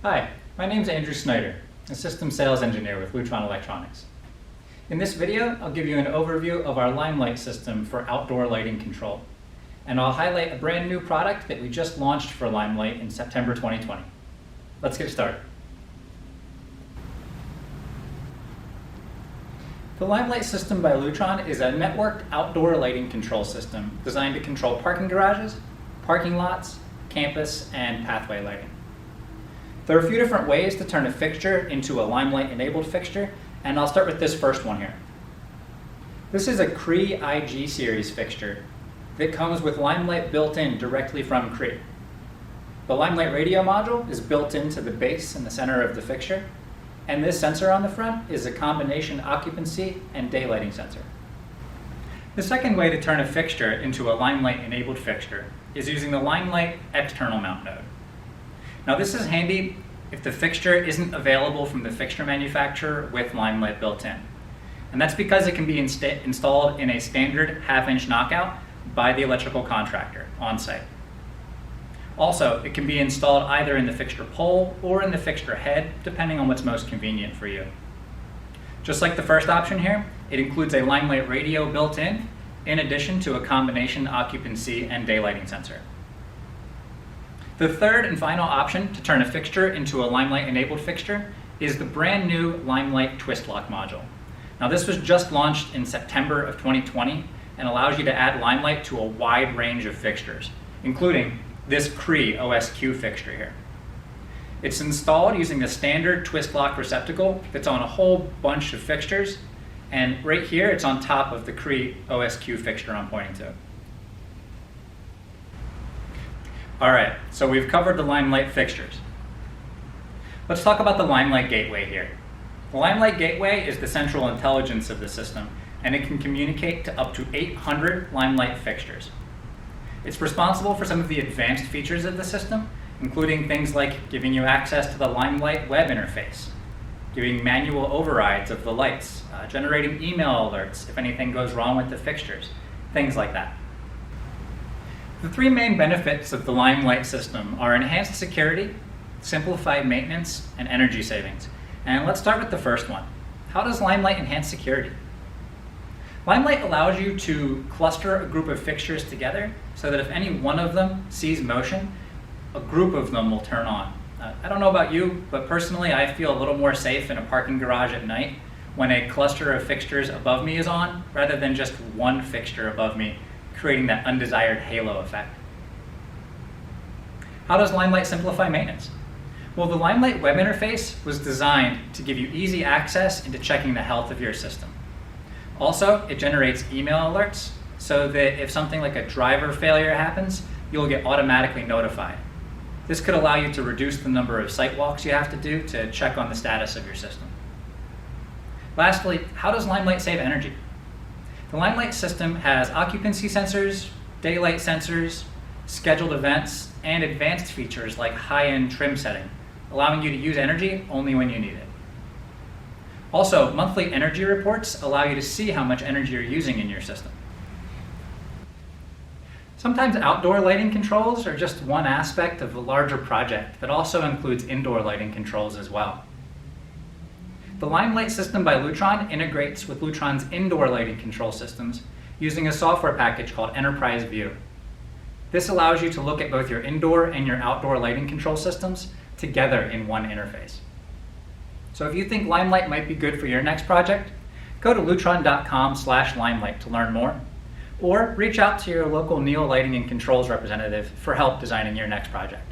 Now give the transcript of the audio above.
Hi, my name is Andrew Snyder, a System Sales Engineer with Lutron Electronics. In this video, I'll give you an overview of our Limelight system for outdoor lighting control, and I'll highlight a brand new product that we just launched for Limelight in September 2020. Let's get started. The Limelight system by Lutron is a networked outdoor lighting control system designed to control parking garages, parking lots, campus, and pathway lighting. There are a few different ways to turn a fixture into a Limelight-enabled fixture, and I'll start with this first one here. This is a Cree IG series fixture that comes with Limelight built in directly from Cree. The Limelight radio module is built into the base in the center of the fixture, and this sensor on the front is a combination occupancy and daylighting sensor. The second way to turn a fixture into a Limelight-enabled fixture is using the Limelight external mount node. Now this is handy if the fixture isn't available from the fixture manufacturer with Limelight built in. And that's because it can be installed in a standard half-inch knockout by the electrical contractor on site. Also, it can be installed either in the fixture pole or in the fixture head, depending on what's most convenient for you. Just like the first option here, it includes a Limelight radio built in addition to a combination occupancy and daylighting sensor. The third and final option to turn a fixture into a Limelight-enabled fixture is the brand new Limelight Twist Lock module. Now this was just launched in September of 2020 and allows you to add Limelight to a wide range of fixtures, including this Cree OSQ fixture here. It's installed using the standard twist lock receptacle that's on a whole bunch of fixtures, and right here it's on top of the Cree OSQ fixture I'm pointing to. Alright, so we've covered the Limelight fixtures. Let's talk about the Limelight Gateway here. The Limelight Gateway is the central intelligence of the system, and it can communicate to up to 800 Limelight fixtures. It's responsible for some of the advanced features of the system, including things like giving you access to the Limelight web interface, giving manual overrides of the lights, generating email alerts if anything goes wrong with the fixtures, things like that. The three main benefits of the Limelight system are enhanced security, simplified maintenance, and energy savings. And let's start with the first one. How does Limelight enhance security? Limelight allows you to cluster a group of fixtures together so that if any one of them sees motion, a group of them will turn on. I don't know about you, but personally I feel a little more safe in a parking garage at night when a cluster of fixtures above me is on rather than just one fixture above me, creating that undesired halo effect. How does Limelight simplify maintenance? Well, the Limelight web interface was designed to give you easy access into checking the health of your system. Also, it generates email alerts so that if something like a driver failure happens, you'll get automatically notified. This could allow you to reduce the number of site walks you have to do to check on the status of your system. Lastly, how does Limelight save energy? The Limelight system has occupancy sensors, daylight sensors, scheduled events, and advanced features like high-end trim setting, allowing you to use energy only when you need it. Also, monthly energy reports allow you to see how much energy you're using in your system. Sometimes outdoor lighting controls are just one aspect of a larger project that also includes indoor lighting controls as well. The Limelight system by Lutron integrates with Lutron's indoor lighting control systems using a software package called Enterprise Vue. This allows you to look at both your indoor and your outdoor lighting control systems together in one interface. So if you think Limelight might be good for your next project, go to lutron.com/limelight to learn more, or reach out to your local Neel lighting and controls representative for help designing your next project.